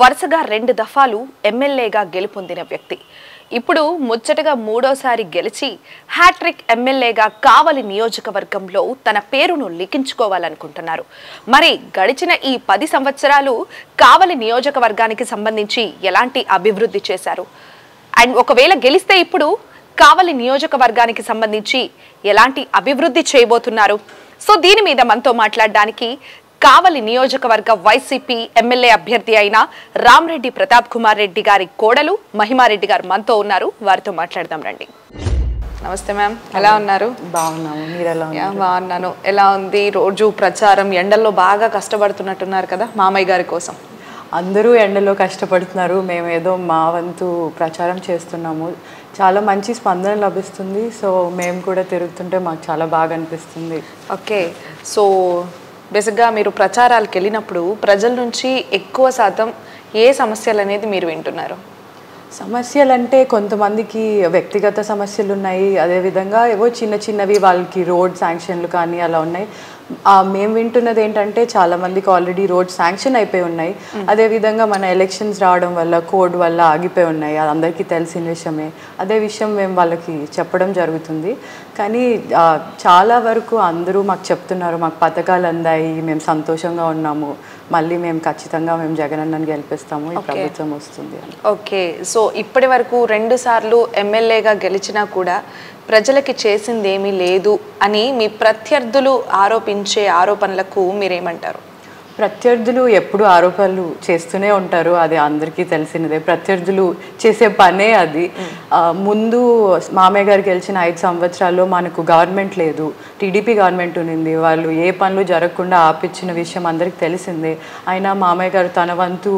వరుసగా 2 దఫాలు ఎమ్మెల్యేగా గెలుపొందిన వ్యక్తి. ఇప్పుడు ముచ్చటగా మూడోసారి గెలిచి హ్యాట్రిక్ ఎమ్మెల్యేగా కావలి నియోజకవర్గంలో తన పేరును లిఖించుకోవాలనుకుంటున్నారు. మరి గడిచిన ఈ 10 సంవత్సరాలు కావలి నియోజకవర్గానికి సంబంధించి ఎలాంటి అభివృద్ధి చేశారు? అండ్ ఒకవేళ గెలిస్తే ఇప్పుడు కావలి నియోజకవర్గానికి సంబంధించి ఎలాంటి అభివృద్ధి చేయబోతున్నారు? సో దీని మీద మనతో మాట్లాడడానికి కావలి నియోజకవర్గ వైసీపీ ఎమ్మెల్యే అభ్యర్థి అయిన రామరెడ్డి ప్రతాప్ కుమార్ రెడ్డి గారి కోడలు మహిమారెడ్డి గారు మనతో ఉన్నారు. వారితో మాట్లాడదాం రండి. నమస్తే మ్యామ్, ఎలా ఉన్నారు? బాగున్నాము, మీరు ఎలా ఉన్నారు? బాగున్నాను. ఎలా ఉంది రోజు ప్రచారం? ఎండల్లో బాగా కష్టపడుతున్నట్టున్నారు కదా మామయ్య గారి కోసం. అందరూ ఎండలో కష్టపడుతున్నారు, మేము ఏదో మా వంతు ప్రచారం చేస్తున్నాము. చాలా మంచి స్పందన లభిస్తుంది. సో మేము కూడా తిరుగుతుంటే మాకు చాలా బాగా అనిపిస్తుంది. ఓకే, సో బేసిక్గా మీరు ప్రచారాలకు వెళ్ళినప్పుడు ప్రజల నుంచి ఎక్కువ శాతం ఏ సమస్యలు అనేది మీరు వింటున్నారు? సమస్యలు అంటే కొంతమందికి వ్యక్తిగత సమస్యలు ఉన్నాయి, అదేవిధంగా ఏవో చిన్న చిన్నవి వాళ్ళకి రోడ్ శాంక్షన్లు కానీ అలా ఉన్నాయి. మేము వింటున్నది ఏంటంటే చాలామందికి ఆల్రెడీ రోడ్ శాంక్షన్ అయిపోయి ఉన్నాయి, అదేవిధంగా మన ఎలక్షన్స్ రావడం వల్ల కోడ్ వల్ల ఆగిపోయి ఉన్నాయి. అది అందరికీ తెలిసిన విషయమే. అదే విషయం మేము వాళ్ళకి చెప్పడం జరుగుతుంది. కానీ చాలా వరకు అందరూ మాకు చెప్తున్నారు, మాకు పథకాలు అందాయి, మేము సంతోషంగా ఉన్నాము, మళ్ళీ మేము ఖచ్చితంగా మేము జగనన్నని గెలిపిస్తాము, ఈ ప్రభుత్వం వస్తుంది అని. ఓకే, సో ఇప్పటి వరకు 2 సార్లు ఎమ్మెల్యేగా గెలిచినా కూడా ప్రజలకి చేసింది ఏమీ లేదు అని మీ ప్రత్యర్థులు ఆరోపించే ఆరోపణలకు మీరేమంటారు? ప్రత్యర్థులు ఎప్పుడు ఆరోపణలు చేస్తూనే ఉంటారు, అది అందరికీ తెలిసినదే. ప్రత్యర్థులు చేసే పనే అది. ముందు మామయ్య గారు గెలిచిన 5 సంవత్సరాల్లో మనకు గవర్నమెంట్ లేదు, టీడీపీ గవర్నమెంట్ ఉన్నింది. వాళ్ళు ఏ పనులు జరగకుండా ఆపించిన విషయం అందరికి తెలిసిందే. అయినా మామయ్య గారు తన వంతు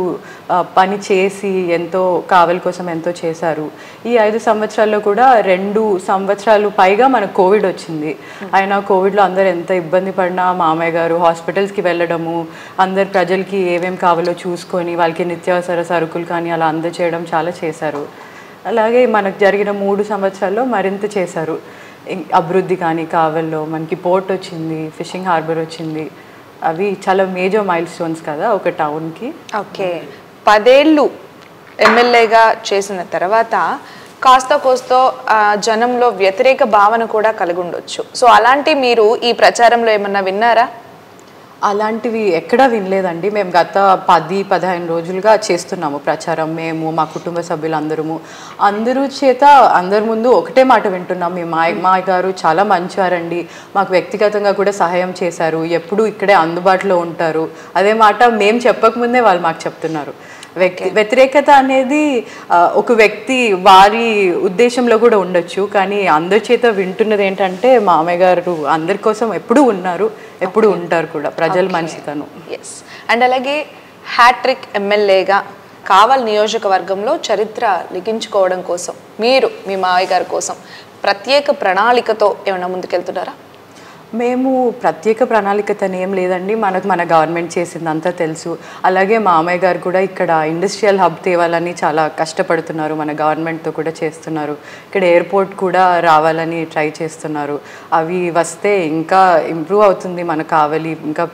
పని చేసి ఎంతో కావలి కోసం ఎంతో చేశారు. ఈ 5 సంవత్సరాల్లో కూడా 2 సంవత్సరాలు పైగా మనకు కోవిడ్ వచ్చింది. అయినా కోవిడ్లో అందరు ఎంత ఇబ్బంది పడినా మామయ్య గారు హాస్పిటల్స్కి వెళ్ళడము, అందరు ప్రజలకి ఏమేమి కావాలో చూసుకొని వాళ్ళకి నిత్యావసర సరుకులు కానీ అలా అందజేయడం చాలా చేశారు. అలాగే మనకు జరిగిన 3 సంవత్సరాల్లో మరింత చేశారు. అభివృద్ధి కానీ కావల్లో మనకి పోర్ట్ వచ్చింది, ఫిషింగ్ హార్బర్ వచ్చింది. అవి చాలా మేజర్ మైల్ స్టోన్స్ కదా ఒక టౌన్కి. ఓకే, 10 ఏళ్ళు ఎమ్మెల్యేగా చేసిన తర్వాత కాస్త కోస్తో జనంలో వ్యతిరేక భావన కూడా కలిగి ఉండొచ్చు. సో అలాంటి మీరు ఈ ప్రచారంలో ఏమన్నా విన్నారా? అలాంటివి ఎక్కడా వినలేదండి. మేము గత 10-15 రోజులుగా చేస్తున్నాము ప్రచారం. మేము మా కుటుంబ సభ్యులు అందరూ చేత అందరి ముందు ఒకటే మాట వింటున్నాం, మీ మాయ గారు చాలా మంచివారండి, మాకు వ్యక్తిగతంగా కూడా సహాయం చేశారు, ఎప్పుడూ ఇక్కడే అందుబాటులో ఉంటారు. అదే మాట మేము చెప్పకముందే వాళ్ళు మాకు చెప్తున్నారు. వ్యతిరేకత అనేది ఒక వ్యక్తి వారి ఉద్దేశంలో కూడా ఉండొచ్చు, కానీ అందరి చేత వింటున్నది ఏంటంటే మామయ్య గారు అందరి కోసం ఎప్పుడూ ఉన్నారు, ఎప్పుడు ఉంటారు కూడా. ప్రజల మంచితనం. ఎస్. అండ్ అలాగే హ్యాట్రిక్ ఎమ్మెల్యేగా కావలి నియోజకవర్గంలో చరిత్ర లిఖించుకోవడం కోసం మీరు మీ మామయ్య గారి కోసం ప్రత్యేక ప్రణాళికతో ఏమైనా ముందుకెళ్తున్నారా? మేము ప్రత్యేక ప్రణాళికతను ఏం లేదండి, మనకు మన గవర్నమెంట్ చేసిందంతా తెలుసు. అలాగే మామయ్య గారు కూడా ఇక్కడ ఇండస్ట్రియల్ హబ్ తేవాలని చాలా కష్టపడుతున్నారు, మన గవర్నమెంట్తో కూడా చేస్తున్నారు. ఇక్కడ ఎయిర్పోర్ట్ కూడా రావాలని ట్రై చేస్తున్నారు. అవి వస్తే ఇంకా ఇంప్రూవ్ అవుతుంది మన కావలి, ఇంకా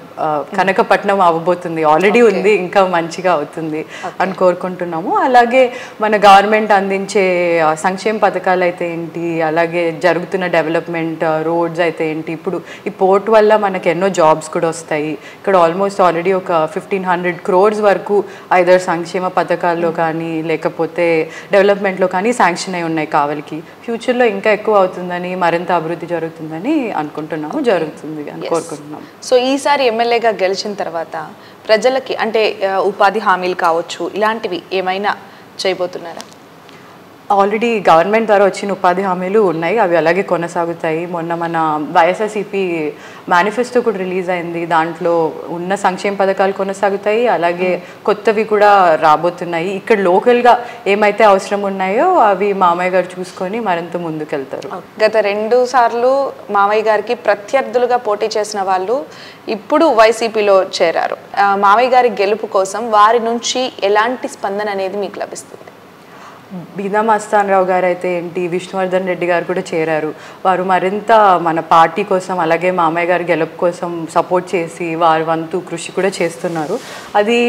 కనకపట్నం అవ్వబోతుంది. ఆల్రెడీ ఉంది, ఇంకా మంచిగా అవుతుంది అని కోరుకుంటున్నాము. అలాగే మన గవర్నమెంట్ అందించే సంక్షేమ పథకాలు అయితే ఏంటి, అలాగే జరుగుతున్న డెవలప్మెంట్ రోడ్స్ అయితే ఏంటి, ఇప్పుడు ఈ పోర్ట్ వల్ల మనకు ఎన్నో జాబ్స్ కూడా వస్తాయి. ఇక్కడ ఆల్మోస్ట్ ఆల్రెడీ ఒక 1500 crores వరకు ఐదర్ సంక్షేమ పథకాల్లో కానీ లేకపోతే డెవలప్మెంట్లో కానీ శాంక్షన్ అయి ఉన్నాయి కావలికి. ఫ్యూచర్లో ఇంకా ఎక్కువ అవుతుందని, మరింత అభివృద్ధి జరుగుతుందని అనుకుంటున్నాము, జరుగుతుంది అని కోరుకుంటున్నాము. సో ఈసారి ఎమ్మెల్యేగా గెలిచిన తర్వాత ప్రజలకి అంటే ఉపాధి హామీలు కావచ్చు, ఇలాంటివి ఏమైనా చేయబోతున్నారా? ఆల్రెడీ గవర్నమెంట్ ద్వారా వచ్చిన ఉపాధి హామీలు ఉన్నాయి, అవి అలాగే కొనసాగుతాయి. మొన్న మన వైఎస్ఆర్సీపీ మేనిఫెస్టో కూడా రిలీజ్ అయింది, దాంట్లో ఉన్న సంక్షేమ పథకాలు కొనసాగుతాయి, అలాగే కొత్తవి కూడా రాబోతున్నాయి. ఇక్కడ లోకల్గా ఏమైతే అవసరం ఉన్నాయో అవి మామయ్య గారు చూసుకొని మరింత ముందుకెళ్తారు. గత 2 సార్లు మామయ్య గారికి ప్రత్యర్థులుగా పోటీ చేసిన వాళ్ళు ఇప్పుడు వైసీపీలో చేరారు. మామయ్య గారి గెలుపు కోసం వారి నుంచి ఎలాంటి స్పందన అనేది మీకు లభిస్తుంది? బీదా మస్తాన్ రావు గారు అయితే ఏంటి, విష్ణువర్ధన్ రెడ్డి గారు కూడా చేరారు. వారు మరింత మన పార్టీ కోసం అలాగే మామయ్య గారి గెలుపు కోసం సపోర్ట్ చేసి వారి వంతు కృషి కూడా చేస్తున్నారు. అది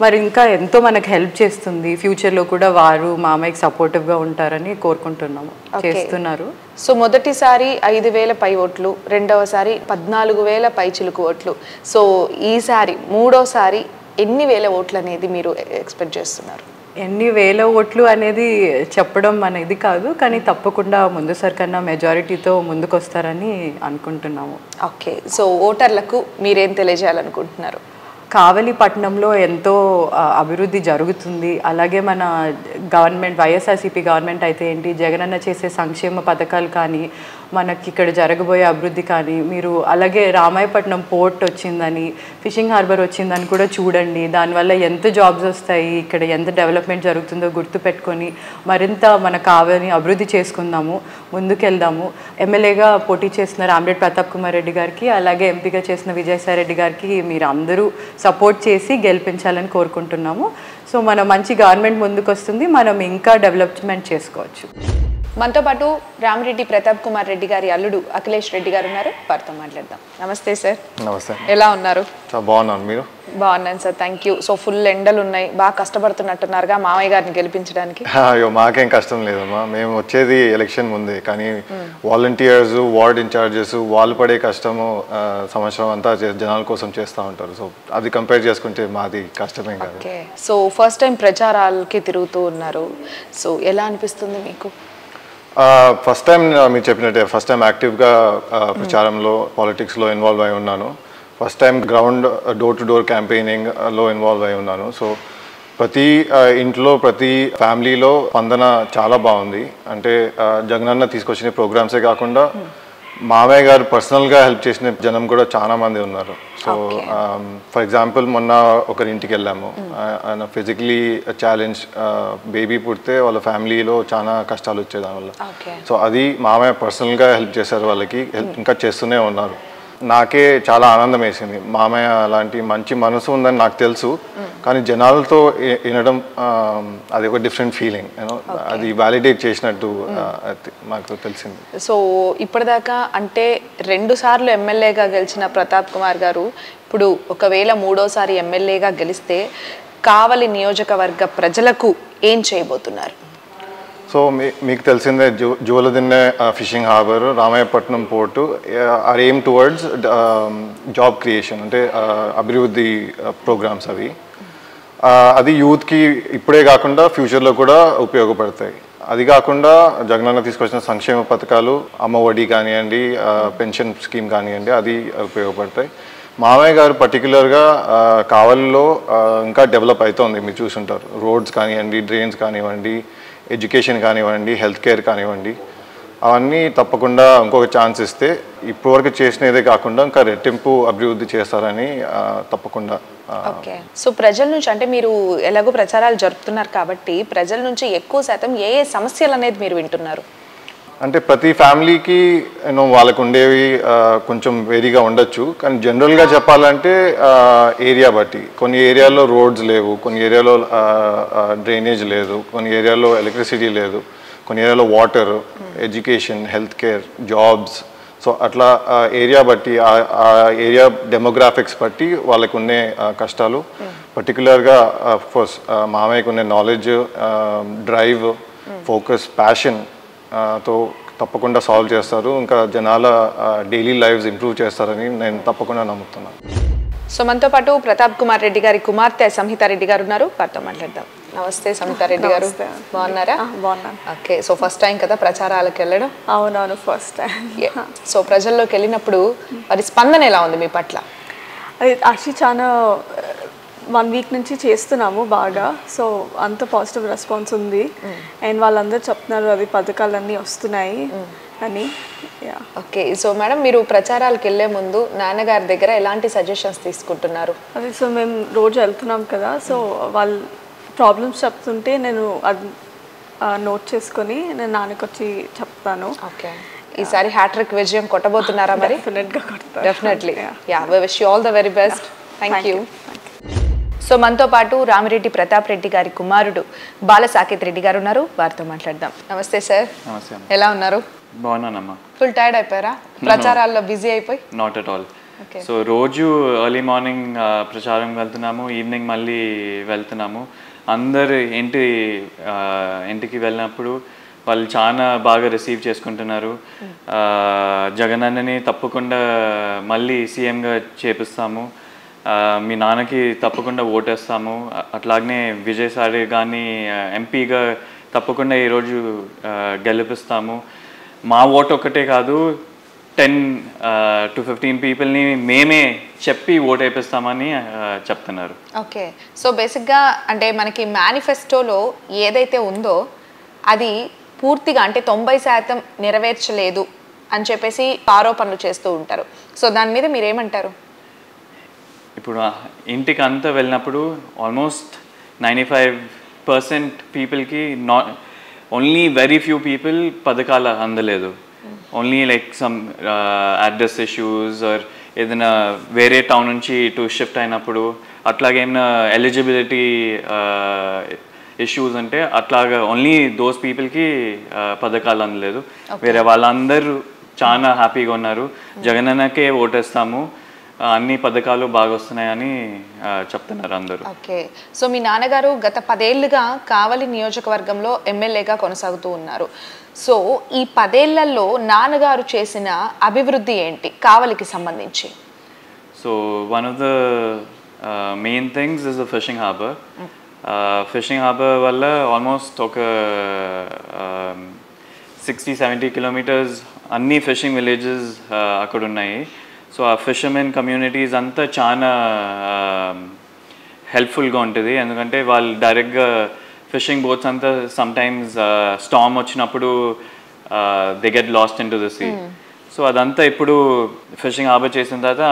మరి ఇంకా ఎంతో మనకు హెల్ప్ చేస్తుంది. ఫ్యూచర్లో కూడా వారు మామయ్యకి సపోర్టివ్గా ఉంటారని కోరుకుంటున్నాము. చేస్తున్నారు. సో మొదటిసారి 5,000 పై ఓట్లు, రెండవసారి 14,000 పై చిలుకు ఓట్లు. సో ఈసారి మూడోసారి ఎన్ని వేల ఓట్లు అనేది మీరు ఎక్స్పెక్ట్ చేస్తున్నారు? ఎన్ని వేల ఓట్లు అనేది చెప్పడం అనేది కాదు, కానీ తప్పకుండా ముందుసారి కన్నా మెజారిటీతో ముందుకు వస్తారని అనుకుంటున్నాము. ఓకే, సో ఓటర్లకు మీరేం తెలియజేయాలనుకుంటున్నారు? కావలి పట్టణంలో ఎంతో అభివృద్ధి జరుగుతుంది. అలాగే మన గవర్నమెంట్, వైఎస్ఆర్సీపీ గవర్నమెంట్ అయితే ఏంటి, జగనన్న చేసే సంక్షేమ పథకాలు కానీ, మనకి ఇక్కడ జరగబోయే అభివృద్ధి కానీ, మీరు అలాగే రామాయపట్నం పోర్ట్ వచ్చిందని, ఫిషింగ్ హార్బర్ వచ్చిందని కూడా చూడండి. దానివల్ల ఎంత జాబ్స్ వస్తాయి, ఇక్కడ ఎంత డెవలప్మెంట్ జరుగుతుందో గుర్తుపెట్టుకొని మరింత మన కావలిని అభివృద్ధి చేసుకుందాము, ముందుకెళ్దాము. ఎమ్మెల్యేగా పోటీ చేసిన రామిరెడ్డి ప్రతాప్ కుమార్ రెడ్డి గారికి, అలాగే ఎంపీగా చేసిన విజయసాయి రెడ్డి గారికి మీరు అందరూ సపోర్ట్ చేసి గెలిపించాలని కోరుకుంటున్నాము. సో మన మంచి గవర్నమెంట్ ముందుకు వస్తుంది, మనం ఇంకా డెవలప్మెంట్ చేసుకోవచ్చు. మనతో పాటు రామిరెడ్డి ప్రతాప్ కుమార్ రెడ్డి గారి అల్లుడు అఖిలేష్ రెడ్డి గారు ఉన్నారు, వారితో మాట్లాడదాం. నమస్తే సార్. నమస్తే. ఎలా ఉన్నారు? బాగున్నాను, మీరు? బాగున్నాను sir, thank you. So full ఎండలు ఉన్నాయి, బాగా కష్టపడుతున్నట్టున్నారుగా మామయ్య గారిని గెలిపించడానికి. అయ్యో మాకేం కష్టం లేదమ్మా, మేము వచ్చేది ఎలక్షన్ ముందే, కానీ వాలంటీర్స్, వార్డ్ ఇన్ఛార్జెస్ వాళ్ళు పడే కష్టము సంవత్సరం అంతా జనాల కోసం చేస్తూ ఉంటారు. సో అది కంపేర్ చేసుకుంటే మాది కష్టమే కాదు. ఓకే, సో ఫస్ట్ టైం ప్రచారాలకి తిరుగుతూ ఉన్నారు, సో ఎలా అనిపిస్తుంది మీకు? ఫస్ట్ టైం మీరు చెప్పినట్టే ఫస్ట్ టైం యాక్టివ్గా ప్రచారంలో, పాలిటిక్స్లో ఇన్వాల్వ్ అయి ఉన్నాను. First time ground door to door క్యాంపెయినింగ్లో ఇన్వాల్వ్ అయి ఉన్నాను. సో ప్రతి ఇంట్లో, ప్రతి ఫ్యామిలీలో స్పందన చాలా బాగుంది. అంటే జగనన్న తీసుకొచ్చిన ప్రోగ్రామ్సే కాకుండా మామయ్య గారు పర్సనల్గా హెల్ప్ చేసిన జనం కూడా చాలా మంది ఉన్నారు. సో ఫర్ ఎగ్జాంపుల్ మొన్న ఒకరింటికి వెళ్ళాము, ఆయన ఫిజికలీ ఛాలెంజ్ బేబీ పుడితే వాళ్ళ ఫ్యామిలీలో చాలా కష్టాలు వచ్చాయి దానివల్ల. సో అది మామయ్య పర్సనల్గా హెల్ప్ చేశారు, వాళ్ళకి హెల్ప్ ఇంకా చేస్తూనే ఉన్నారు. నాకే చాలా ఆనందం వేసింది. మామయ్య అలాంటి మంచి మనసు ఉందని నాకు తెలుసు, కానీ జనాలతో వినడం అది ఒక డిఫరెంట్ ఫీలింగ్, యూనో, అది వ్యాలిడేట్ చేసినట్టు నాకు తెలిసింది. సో ఇప్పటిదాకా అంటే 2 సార్లు ఎమ్మెల్యేగా గెలిచిన ప్రతాప్ కుమార్ గారు ఇప్పుడు ఒకవేళ మూడోసారి ఎమ్మెల్యేగా గెలిస్తే కావలి నియోజకవర్గ ప్రజలకు ఏం చేయబోతున్నారు? సో మీకు తెలిసిందే, Juvvaladinne fishing harbour, Ramayapatnam port are aim towards job creation, అంటే అభివృద్ధి ప్రోగ్రామ్స్ అవి. అది యూత్కి ఇప్పుడే కాకుండా ఫ్యూచర్లో కూడా ఉపయోగపడతాయి. అది కాకుండా జగనన్న తీసుకొచ్చిన సంక్షేమ పథకాలు, అమ్మఒడి కానివ్వండి, పెన్షన్ స్కీమ్ కానివ్వండి, అది ఉపయోగపడతాయి. మామయ్య గారు పర్టికులర్గా కావలిలో ఇంకా డెవలప్ అవుతుంది, మీరు చూసుంటారు. రోడ్స్ కానివ్వండి, డ్రైన్స్ కానివ్వండి, ఎడ్యుకేషన్ కానివ్వండి, హెల్త్ కేర్ కానివ్వండి, అవన్నీ తప్పకుండా ఇంకొక ఛాన్స్ ఇస్తే ఇప్పటివరకు చేసినదే కాకుండా ఇంకా రెట్టింపు అభివృద్ధి చేస్తారని తప్పకుండా. ఓకే, సో ప్రజల నుంచి, అంటే మీరు ఎలాగో ప్రచారాలు జరుపుతున్నారు కాబట్టి ప్రజల నుంచి ఎక్కువ శాతం ఏ ఏ సమస్యలు అనేది మీరు వింటున్నారు? అంటే ప్రతి ఫ్యామిలీకి వాళ్ళకు ఉండేవి కొంచెం వేరీగా ఉండొచ్చు, కానీ జనరల్గా చెప్పాలంటే ఏరియా బట్టి కొన్ని ఏరియాలో రోడ్స్ లేవు, కొన్ని ఏరియాలో డ్రైనేజ్ లేదు, కొన్ని ఏరియాలో ఎలక్ట్రిసిటీ లేదు, కొన్ని ఏరియాలో water, education, health care, jobs. So అట్లా ఏరియా బట్టి, ఆ ఏరియా డెమోగ్రాఫిక్స్ బట్టి వాళ్ళకు ఉండే కష్టాలు, పర్టికులర్గా అఫ్కోర్స్ మామయ్యకు ఉండే నాలెడ్జ్, డ్రైవ్, ఫోకస్, ప్యాషన్ తో తప్పకుండా సాల్వ్ చేస్తారు. ఇంకా జనాల డైలీ లైఫ్స్ ఇంప్రూవ్ చేస్తారని నేను తప్పకుండా నమ్ముతున్నాను. సో మనతో పాటు ప్రతాప్ కుమార్ రెడ్డి గారి కుమార్తె సంహిత రెడ్డి గారు ఉన్నారు, వారితో మాట్లాడదాం. నమస్తే సంహిత రెడ్డి గారు, బాగున్నారా? బాగున్నాను. ఓకే, సో ఫస్ట్ టైం కదా ప్రచారాలకు వెళ్ళడం? అవునవును, ఫస్ట్ టైం. సో ప్రజల్లోకి వెళ్ళినప్పుడు వారి స్పందన ఎలా ఉంది మీ పట్ల? అది యాక్చువల్లీ చాలా 1 వీక్ నుంచి చేస్తున్నాము బాగా, సో అంత పాజిటివ్ రెస్పాన్స్ ఉంది. అండ్ వాళ్ళందరూ చెప్తున్నారు అది పథకాలన్నీ వస్తున్నాయి అని. ఓకే, సో మేడం మీరు ప్రచారాలకు వెళ్ళే ముందు నాన్నగారి దగ్గర ఎలాంటి సజెషన్స్ తీసుకుంటున్నారు? అదే, సో మేము రోజు వెళ్తున్నాం కదా, సో వాళ్ళు ప్రాబ్లమ్స్ చెప్తుంటే నేను అది నోట్ చేసుకొని నేను నాన్నకి వచ్చి చెప్తాను. ఓకే, ఈసారి హ్యాట్రిక్ విజయం కొట్టబోతున్నారా మరి? డెఫినెట్గా కొడతాను. Definitely. Yeah, we wish you all the very best. Thank you. So మనతో పాటు రామిరెడ్డి ప్రతాప్ రెడ్డి గారి కుమారుడు బాల సాకేత్ రెడ్డి గారు ఉన్నారు, వారితో మాట్లాడదాం. నమస్తే సార్. నమస్తే. ఎలా ఉన్నారు? బాగున్నానమ్మా. ఫుల్ టైర్డ్ అయిపోయారా ప్రచారాల్లో బిజీ అయిపోయి? Not at all. సో రోజు ఎర్లీ మార్నింగ్ ప్రచారం వెళ్తున్నాము, ఈవినింగ్ మళ్ళీ వెళ్తున్నాము. అందరు ఇంటికి వెళ్ళినప్పుడు వాళ్ళు చాలా బాగా రిసీవ్ చేసుకుంటున్నారు. జగనన్నని తప్పకుండా మళ్ళీ సీఎంగా చేపిస్తాము, మీ నాన్నకి తప్పకుండా ఓటేస్తాము, అట్లాగనే విజయసాయి కానీ ఎంపీగా తప్పకుండా ఈరోజు గెలిపిస్తాము. మా ఓటు ఒక్కటే కాదు, 10 to 15 పీపుల్ని మేమే చెప్పి ఓటు వేపిస్తామని చెప్తున్నారు. ఓకే. సో బేసిక్గా అంటే మనకి మేనిఫెస్టోలో ఏదైతే ఉందో అది పూర్తిగా అంటే 90% నెరవేర్చలేదు అని చెప్పేసి ఆరోపణలు చేస్తూ ఉంటారు. సో దాని మీద మీరేమంటారు? ఇప్పుడు ఇంటికి అంతా వెళ్ళినప్పుడు ఆల్మోస్ట్ 95% పీపుల్కి ఓన్లీ వెరీ ఫ్యూ పీపుల్ పథకాలు అందలేదు. Only like some address issues or ఏదైనా వేరే టౌన్ నుంచి ఇటు షిఫ్ట్ అయినప్పుడు అట్లాగేమైనా ఎలిజిబిలిటీ ఇష్యూస్ అంటే అట్లాగా ఓన్లీ దోస్ పీపుల్కి పథకాలు అందలేదు. వేరే వాళ్ళందరూ చాలా హ్యాపీగా ఉన్నారు. జగనన్నకే ఓటేస్తాము, అన్ని పథకాలు బాగా వస్తున్నాయని చెప్తున్నారు అందరూ. ఓకే. సో మీ నాన్నగారు గత 10 ఏళ్లుగా కావలి నియోజకవర్గంలో ఎమ్మెల్యేగా కొనసాగుతూ ఉన్నారు. సో ఈ 10 ఏళ్లలో నాన్నగారు చేసిన అభివృద్ధి ఏంటి కావలికి సంబంధించి? So one of the main things is the fishing harbour. Fishing harbour వల్ల ఆల్మోస్ట్ ఒక 60-70 కిలోమీటర్స్ అన్ని ఫిషింగ్ విలేజెస్ అక్కడ ఉన్నాయి. సో ఆ ఫిషర్మెన్ కమ్యూనిటీస్ అంతా చాలా హెల్ప్ఫుల్గా ఉంటుంది, ఎందుకంటే వాళ్ళు డైరెక్ట్గా ఫిషింగ్ బోట్స్ అంతా సమ్టైమ్స్ స్టార్మ్ వచ్చినప్పుడు they get lost into the sea. So అదంతా ఇప్పుడు ఫిషింగ్ హార్బర్ చేసిన తర్వాత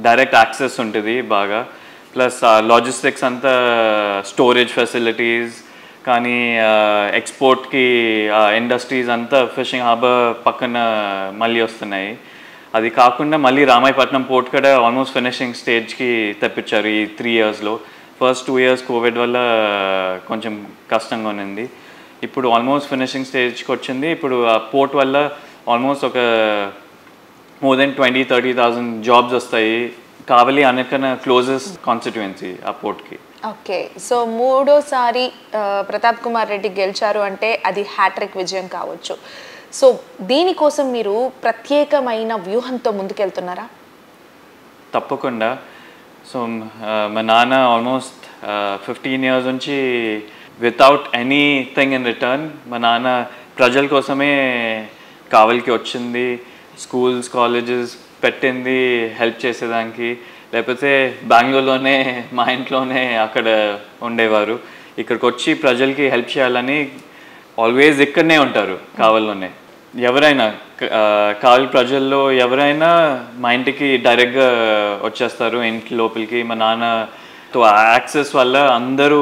డైరెక్ట్ యాక్సెస్ ఉంటుంది బాగా. ప్లస్ లాజిస్టిక్స్ అంతా స్టోరేజ్ ఫెసిలిటీస్ కానీ ఎక్స్పోర్ట్కి ఇండస్ట్రీస్ అంతా ఫిషింగ్ హార్బర్ పక్కన మళ్ళీ వస్తున్నాయి. అది కాకుండా మళ్ళీ రామాయపట్నం పోర్ట్ కూడా ఆల్మోస్ట్ ఫినిషింగ్ స్టేజ్కి తెప్పించారు ఈ 3 ఇయర్స్లో. ఫస్ట్ 2 ఇయర్స్ కోవిడ్ వల్ల కొంచెం కష్టంగా ఉన్నింది, ఇప్పుడు ఆల్మోస్ట్ ఫినిషింగ్ స్టేజ్కి వచ్చింది. ఇప్పుడు ఆ పోర్ట్ వల్ల ఆల్మోస్ట్ ఒక మోర్ దెన్ 20-30,000 జాబ్స్ వస్తాయి. కావలి అన్నిటికన్నా క్లోజెస్ట్ కాన్స్టిట్యుయెన్సీ ఆ పోర్ట్కి. ఓకే. సో 3వ సారి ప్రతాప్ కుమార్ రెడ్డి గెలిచారు అంటే అది హ్యాట్రిక్ విజయం కావచ్చు. సో దీనికోసం మీరు ప్రత్యేకమైన వ్యూహంతో ముందుకెళ్తున్నారా? తప్పకుండా. సో మా నాన్న ఆల్మోస్ట్ 15 ఇయర్స్ నుంచి వితౌట్ ఎనీథింగ్ ఇన్ రిటర్న్ మా నాన్న ప్రజల కోసమే కావలికి వచ్చింది, స్కూల్స్ కాలేజెస్ పెట్టింది హెల్ప్ చేసేదానికి. లేకపోతే బెంగళూరులోనే మా ఇంట్లోనే అక్కడ ఉండేవారు, ఇక్కడికి వచ్చి ప్రజలకి హెల్ప్ చేయాలని ఆల్వేస్ ఇక్కడనే ఉంటారు కావలిలోనే. ఎవరైనా కావలి ప్రజల్లో ఎవరైనా మా ఇంటికి డైరెక్ట్గా వచ్చేస్తారు ఇంటి లోపలికి. మా నాన్నతో యాక్సెస్ వల్ల అందరూ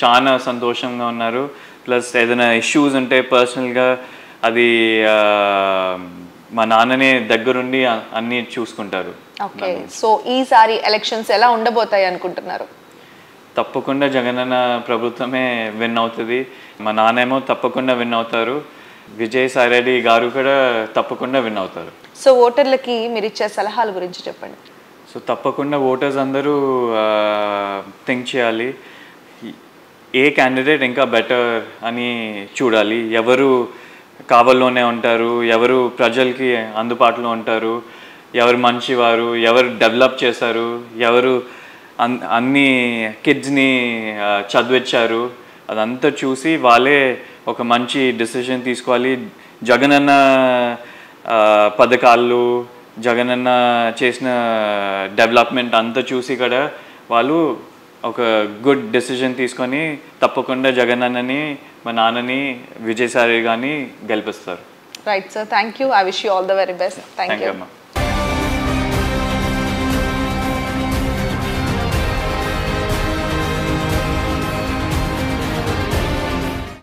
చాలా సంతోషంగా ఉన్నారు. ప్లస్ ఏదైనా ఇష్యూస్ ఉంటే పర్సనల్గా అది మా నాన్ననే దగ్గరుండి అన్నీ చూసుకుంటారు. ఓకే. సో ఈసారి ఎలక్షన్స్ ఎలా ఉండబోతాయి అనుకుంటున్నారు? తప్పకుండా జగనన్న ప్రభుత్వమే విన్ అవుతుంది. మా నాన్నేమో తప్పకుండా విన్ అవుతారు, విజయసాయి రెడ్డి గారు కూడా తప్పకుండా విన్ అవుతారు. సో ఓటర్లకి మీరు ఇచ్చే సలహాల గురించి చెప్పండి. సో తప్పకుండా ఓటర్స్ అందరూ థింక్ చేయాలి, ఏ క్యాండిడేట్ ఇంకా బెటర్ అని చూడాలి. ఎవరు కావల్లోనే ఉంటారు, ఎవరు ప్రజలకి అందుబాటులో ఉంటారు, ఎవరు మంచివారు, ఎవరు డెవలప్ చేశారు, ఎవరు అన్ని కిడ్స్ని చదివించారు, అదంతా చూసి వాళ్ళే ఒక మంచి డిసిషన్ తీసుకోవాలి. జగనన్న పథకాలు, జగనన్న చేసిన డెవలప్మెంట్ అంతా చూసి కూడా వాళ్ళు ఒక గుడ్ డెసిషన్ తీసుకొని తప్పకుండా జగనన్నని మా నాన్నని విజయసాయి గారిని గెలిపిస్తారు. Right sir, thank you. I wish you all the very best. Thank you.